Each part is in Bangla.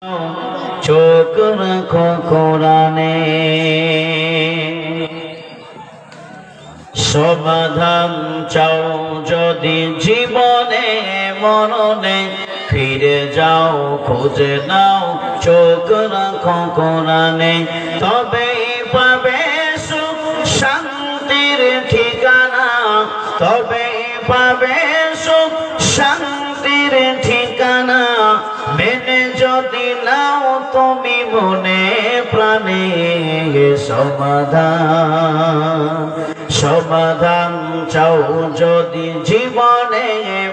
চোখ রাখো কোরআনে, সমাধান চাও যদি জীবনে মরণে, ফিরে যাও খুঁজে নাও চোখ রাখো কোরআনে, তবেই পাবে সুখ শান্তির ঠিকানা, তবেই পাবে সুখ শান্তির ঠিকানা। মেনে যদি নাও তুমি মনে প্রাণে, সমাধান চাও যদি জীবনে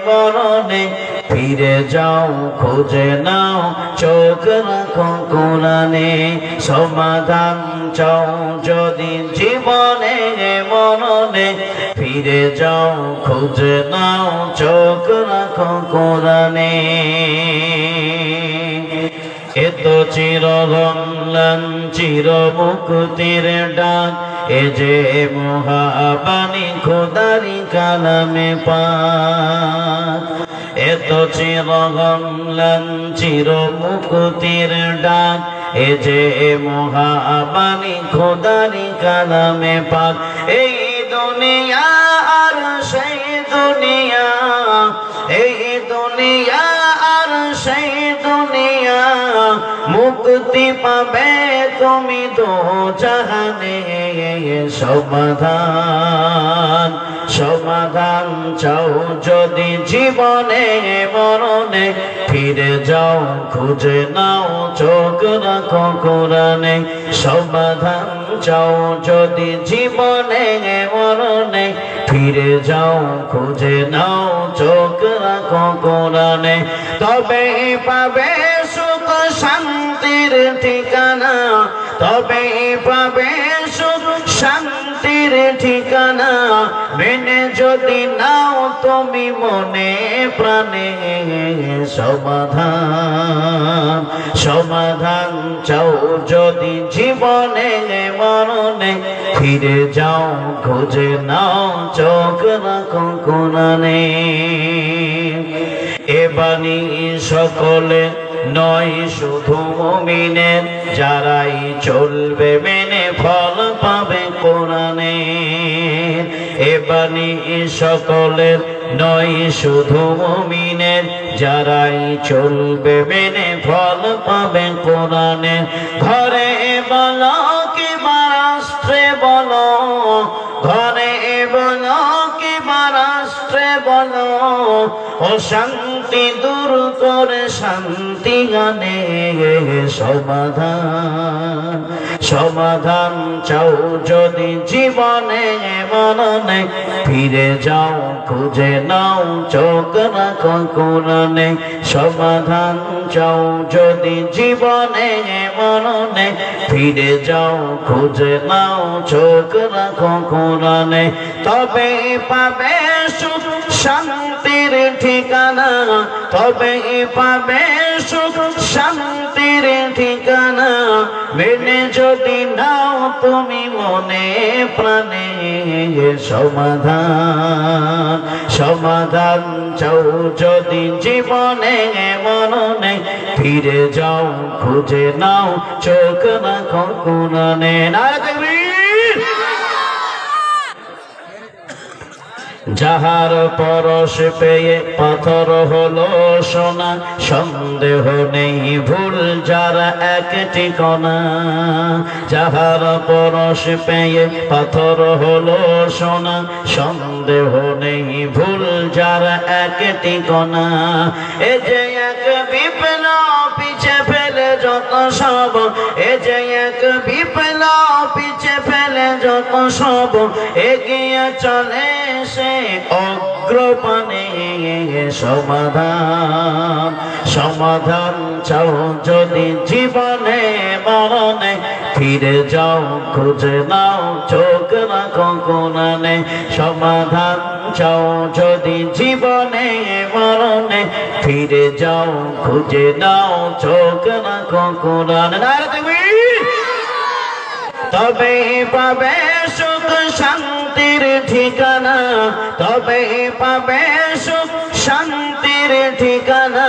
মরণে, ফিরে যাও খুঁজে নাও চোখ রাখো কোরআনে, সমাধান চাও যদি জীবনে মরণে, ফিরে যাও খুঁজে নাও চোখ রাখো কোরআনে। এত চিররমলান চির মুক্তির ডাক, এ যে মহাবাণী খোদারি কালামে পাক। এত চিররমলান চির মুক্তির ডাক, এ যে মহাবাণী খোদারি কালামে পাক। এই দুনিয়া আর সেই দুনিয়া, এই দুনিয়া আর সেই দুনিয়া, মুক্তি পাবে তুমি দো জাহানে। সমাধান চাও যদি জীবনে মরণে, ফিরে যাও খুঁজে নাও চোখ রাখো কোরআনে, সমাধান চাও যদি জীবনে মরণে, ফিরে যাও খুঁজে নাও চোখ রাখো কোরআনে, তবে পাবে সুখ শান্তির ঠিকানা, তবে পাবে সুখ শান্তির ঠিকানা। মেনে যদি নাও তুমি মনে প্রাণে, সমাধান চাও যদি জীবনে মরণে, ফিরে যাও খুঁজে নাও চোখ রাখো কোরআনে। এ বাণী সকলে নয় শুধু মুমিনের, যারাই চলবে মেনে ফল পাবে কোরআনে। এ বাণী সকলের নয় শুধু মুমিনের, যারাই চলবে মেনে ফল পাবে কোরআনে। ঘরে বলো কিংবা রাষ্ট্রে বলো, ঘরে বলো কিংবা রাষ্ট্রে বলো, অশান্তি দূর করে শান্তি গানে। সমাধান চাও যদি জীবনে মরণে, ফিরে যাও খুঁজে নাও চোখ রাখো কোরআনে, সমাধান চাও যদি জীবনে মরণে, ফিরে যাও খুঁজে নাও চোখ রাখো কোরআনে, তবে পাবে সুখ শান্তির ঠিকানা, তবে পাবে সুখ শান্তির ঠিকানা। মেনে যদি নাও তুমি মনে প্রাণে, সমাধান চাও যদি জীবনে মরণে, ফিরে যাও খুঁজে নাও চোখ রাখো কোরআনে। যাহার পরশ পেয়ে পাথর হলো সোনা, সন্দেহ নেই ভুল যার একটি কণা। যাহার পরশ পেয়ে পাথর হলো সোনা, সন্দেহ নেই ভুল যার একটি কণা। এ যে এক বিপ্লব পিছে ফেলে যত সব, এ যে এক বিপ্লব পিছে ফেলে যত সব, এগিয়ে চলে সে অগ্রপানে। সমাধান চাও যদি জীবনে মরণে, ফিরে যাও খুঁজে নাও চোখ রাখো কোরআনে, সমাধান চাও যদি জীবনে মরণে, ফিরে যাও খুঁজে নাও চোখ রাখো কোরআনে। তবে পাবে সুখ শান্তির ঠিকানা, তবে পাবে সুখ শান্তির শান্তির ঠিকানা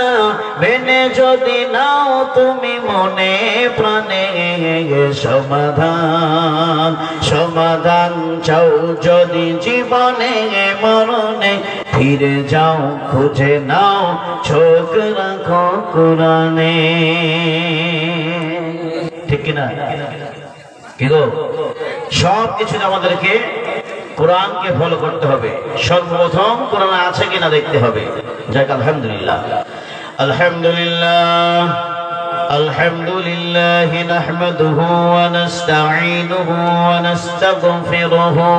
মেনে যদি নাও তুমি মনে প্রাণে সমাধান সমাধান চাও যদি জীবনে মরণে ফিরে যাও খুঁজে নাও চোখ রাখো কোরআনে ঠিক কিনা কি গো সব কিছু আমাদেরকে কোরআনকে ফলো করতে হবে সর্বপ্রথম কোরআনে আছে কিনা দেখতে হবে যাক আলহামদুলিল্লাহ আলহামদুলিল্লাহ আলহামদুলিল্লাহ নাহমাদুহু ওয়া নাস্তাঈনুহু ওয়া নাস্তাগফিরুহু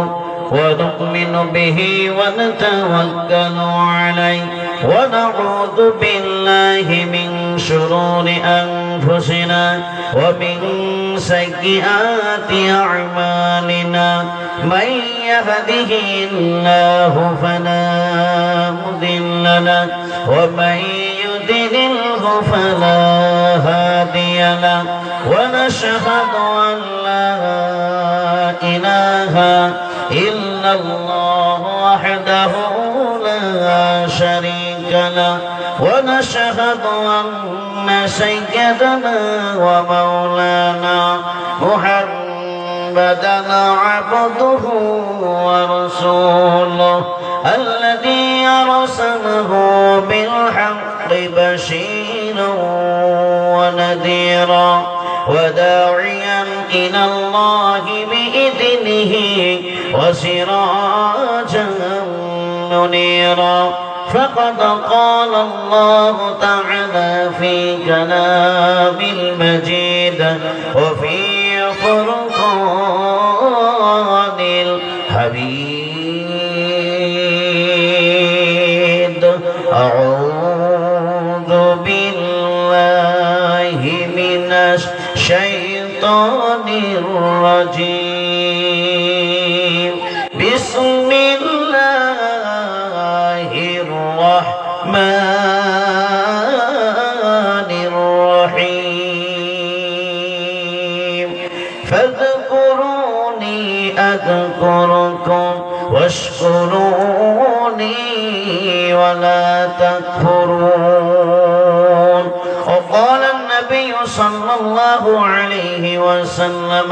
ونؤمن به ونتوكل عليه ونعوذ بالله من شرور أنفسنا ومن سيئات أعمالنا من يهده الله فلا مضل له ومن يضلله فلا هادي له ونشهد أن لا إله إلا الله وحده لا شريك له ونشهد أن سيدنا ومولانا محمدا عبده ورسوله الذي أرسله بالحق بشيرا ونذيرا وداعيا إلى الله بإذنه وسراجا منيرا فقد قال الله تعالى في كلام المجيد وفي فرقان الحميد أعوذ بالله من الشيطان الرجيم بسم الله الرحمن الرحيم فاذكروني أذكركم واشكروني ولا تكفرون وقال النبي صلى الله عليه وسلم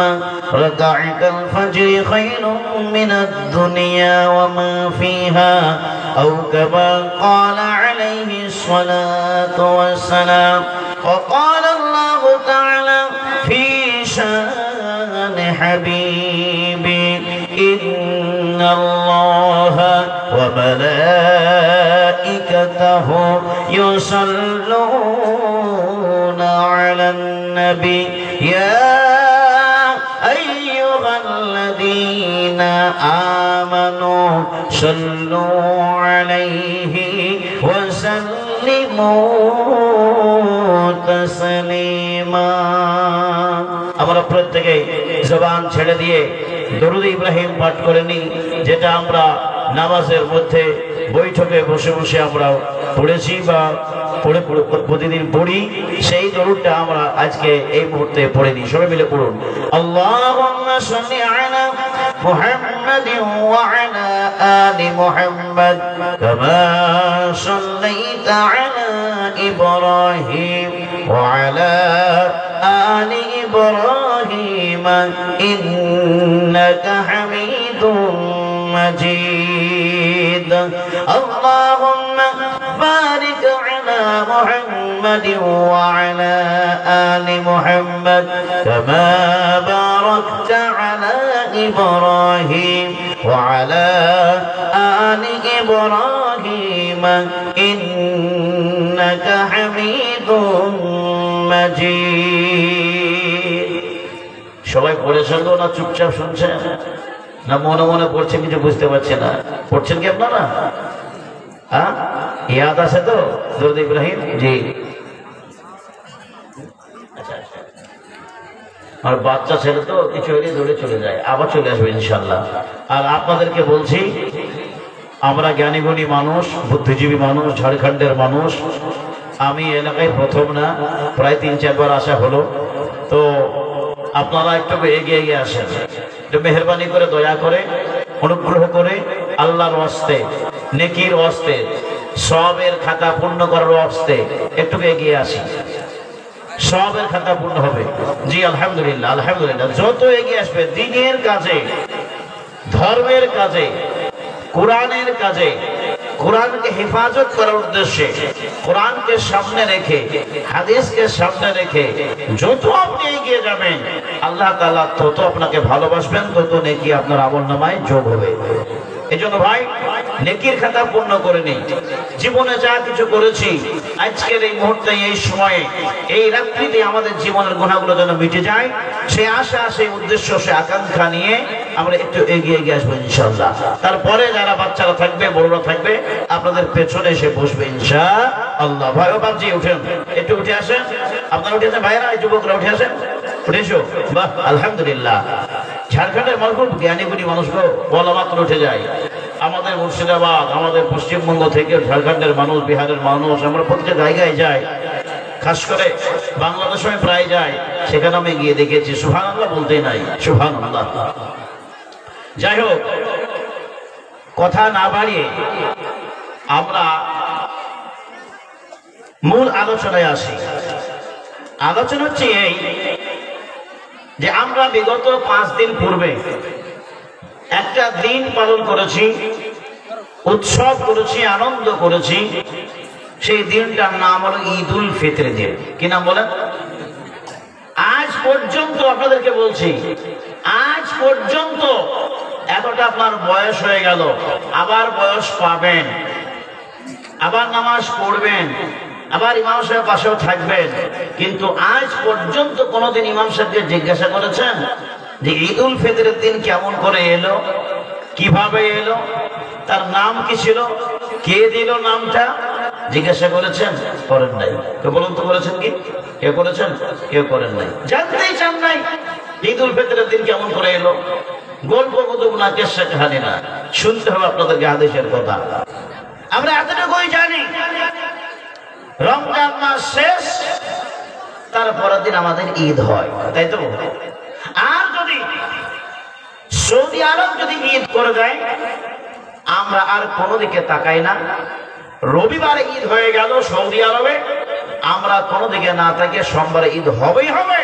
ركعة الفجر خير من الدنيا وما فيها أو كما قال عليه الصلاة والسلام وقال الله تعالى في شان حبيبي إن الله وملائكته يصلون على النبي يا أيها الذين آمنوا صلوا عليه وسلموا تسليما আমরা প্রত্যেকে জবান ছেড়ে দিয়ে দরুদ ইব্রাহিম পাঠ করে নিই যেটা আমরা নামাজের মধ্যে বৈঠকে বসে বসে আমরা পড়েছি বা পড়ে প্রতিদিন পড়ি সেই দরুদটা আমরা আজকে এই মুহূর্তে পড়ে নিই সবাই মিলে পড়ুন আল্লাহুম্মা সাল্লি আলা মুহাম্মাদিন ওয়া আলা আলি মুহাম্মাদ কামা সাল্লাইতা আলা ইব্রাহিম ওয়া আলা আলি ইব্রাহিম ইন্নাকা হামিদুম مجيد اللهم بارك على محمد وعلى آل محمد كما باركت على إبراهيم وعلى آل إبراهيم إنك حميد مجيد সবাই পড়েছেন তো না চুপচাপ শুনছেন না মনে মনে পড়ছেন কিছু বুঝতে পারছে না পড়ছেন কি আপনারা হ্যাঁ ইয়াদ আছে তো দরুদ ইব্রাহিম জি আর বাচ্চা ছেলে তো কিছু হলে দৌড়ে চলে যায় আবার চলে আসবে ইনশাল্লাহ আর আপনাদেরকে বলছি আমরা জ্ঞানী গুণী মানুষ বুদ্ধিজীবী মানুষ ঝাড়খণ্ডের মানুষ আমি এলাকায় প্রথম না প্রায় 3-4 বার আসা হলো তো আপনারা একটু এগিয়ে এগিয়ে আসেন একটু মেহেরবানি করে দয়া করে অনুগ্রহ করে আল্লাহর ওয়াস্তে নেকির ওয়াস্তে সওয়াবের খাতা পূর্ণ করার অবস্থাতে একটু এগিয়ে আসি, সওয়াবের খাতা পূর্ণ হবে। জি আলহামদুলিল্লাহ, আলহামদুলিল্লাহ। যত এগিয়ে আসবে দ্বীনের কাজে, ধর্মের কাজে, কোরআনের কাজে, কোরআনকে হেফাজত করার উদ্দেশ্যে, কোরআনকে সামনে রেখে, হাদিসকে সামনে রেখে যত আপনি এগিয়ে যাবেন, আল্লাহ তাআলা তত আপনাকে ভালোবাসবেন, তত নেকি আপনার আমলনামায় যোগ হবে। এই জন্য ভাই, নেকির খাতা পূর্ণ করে নিই। জীবনে যা কিছু করেছি, আজকের এই মুহূর্তে, এই সময়ে, এই রাত্রিতে আমাদের জীবনের গুনাহগুলো যেন মিটে যায়, সেই আশা, সেই উদ্দেশ্য, সেই আকাঙ্ক্ষা নিয়ে আমরা একটু এগিয়ে আসবো ইনশাআল্লাহ। তারপরে যারা বাচ্চারা থাকবে, বড়রা থাকবে, আপনাদের পেছনে এসে বসবে ইনশাআল্লাহ। ভাই ও বাবজি উঠেন, একটু উঠে আসেন। আপনারা উঠে আসেন ভাইরা, এই যুবকরা উঠে আসেন, উঠে এসো। বাহ, আলহামদুলিল্লাহ। ঝাড়খণ্ডের মানুষ খুব জ্ঞানী গুণী মানুষ, বলা মাত্র উঠে যায়। আমাদের মুর্শিদাবাদ, আমাদের পশ্চিমবঙ্গ থেকে ঝাড়খণ্ডের মানুষ, বিহারের মানুষ, আমরা প্রত্যেক জায়গায় যাই, খাস করে বাংলাদেশে প্রায় যাই, সেখানে আমি গিয়ে দেখেছি সুবহানাল্লাহ বলতেই নাই, সুবহানাল্লাহ। যাই হোক, কথা না বাড়িয়ে আমরা মূল আলোচনায় আসি। আলোচনা হচ্ছে এই যে আমরা বিগত 5 দিন পূর্বে একটা দিন পালন করেছি, উৎসব করেছি, আনন্দ করেছি। সেই দিনটার নাম হলো ঈদুল ফিতর দিন। কি নাম বলেন? আজ পর্যন্ত আপনাদেরকে বলছি, আজ পর্যন্ত এতটা আপনার বয়স হয়ে গেল, আবার বয়স পাবেন, আবার নামাজ পড়বেন, আবার ইমাম সাহেব পাশেও থাকবেন, কিন্তু আজ পর্যন্ত কোনোদিন ইমাম সাহেবকে জিজ্ঞাসা করেছেন যে ঈদুল ফিতরের দিন কেমন করে এলো, কিভাবে এলো, তার নাম কি ছিল, কে দিল নামটা, জিজ্ঞাসা করেছেন? করেন নাই। কেউ বলুন তো করেছেন কি? কেউ করেছেন? কেউ করেন নাই। জানতেই চান নাই ঈদুল ফিতরের দিন কেমন করে এলো। গল্প গুজব না, কেসা কাহানি না, শুনতে হবে আপনাদেরকে হাদিসের কথা। আমরা এতটুকুই জানি, রমজান মাস শেষ, তারপরের দিন আমাদের ঈদ হয়, তাই তো? আর যদি সৌদি আরব যদি ঈদ করে দেয়, আমরা আর কোনো দিকে তাকাই না। রবিবারে ঈদ হয়ে গেল সৌদি আরবে, আমরা কোনো দিকে না তাকিয়ে সোমবারে ঈদ হবেই হবে,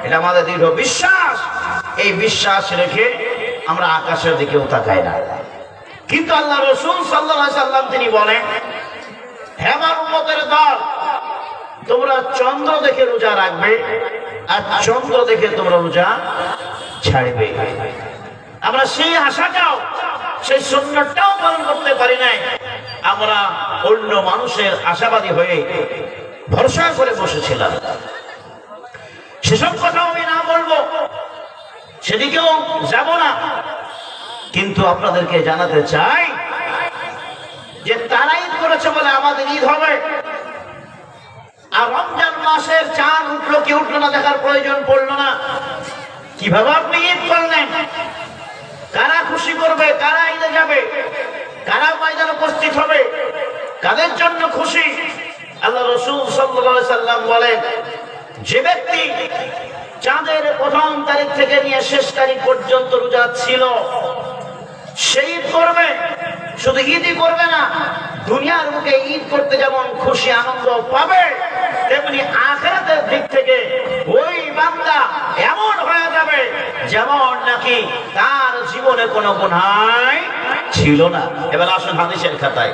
এটা আমাদের দৃঢ় বিশ্বাস। এই বিশ্বাস রেখে আমরা আকাশের দিকেও তাকাই না। কিন্তু আল্লাহ রাসূল সাল্লাল্লাহু আলাইহি সাল্লাম তিনি বলেন, হে আমার উম্মতের দল, তোমরা চন্দ্র দেখে রোজা রাখবে, আর চন্দ্র দেখে তোমরা রোজা ছাড়বে। আমরা সেই আশাটাও, সেই সুন্নতটাও পালন করতে পারি নাই। আমরা অন্য মানুষের আশাবাদী হয়ে ভরসা করে বসেছিলাম। সেসব কথাও আমি না বলবো, সেদিকেও যাব না, কিন্তু আপনাদেরকে জানাতে চাই যে তারা ঈদ করেছে বলে আমাদের ঈদ হবে। আর রমজান মাসের চাঁদ উঠলো কি উঠলো না দেখার প্রয়োজন পড়লো না। কিভাবে আপনি ঈদ করলেন, কারা খুশি করবে, কারা ঈদে যাবে, কারা ময়দানে উপস্থিত হবে, কাদের জন্য খুশি? আল্লাহ রাসূল সাল্লাল্লাহু আলাইহি সাল্লাম বলেন, যে ব্যক্তি চাঁদের প্রথম তারিখ থেকে নিয়ে শেষ তারিখ পর্যন্ত রোজা ছিল, সে ঈদ করবে। শুধু ঈদই করবে না, দুনিয়ার মুখে ঈদ করতে যেমন খুশি আনন্দ পাবে, তেমনি আখিরাতের দিক থেকে ওই বান্দা এমন হয়ে যাবে যেমন নাকি তার জীবনে কোনো গুনাহ ছিল না। এবার আসুন হাদিসের খাতায়।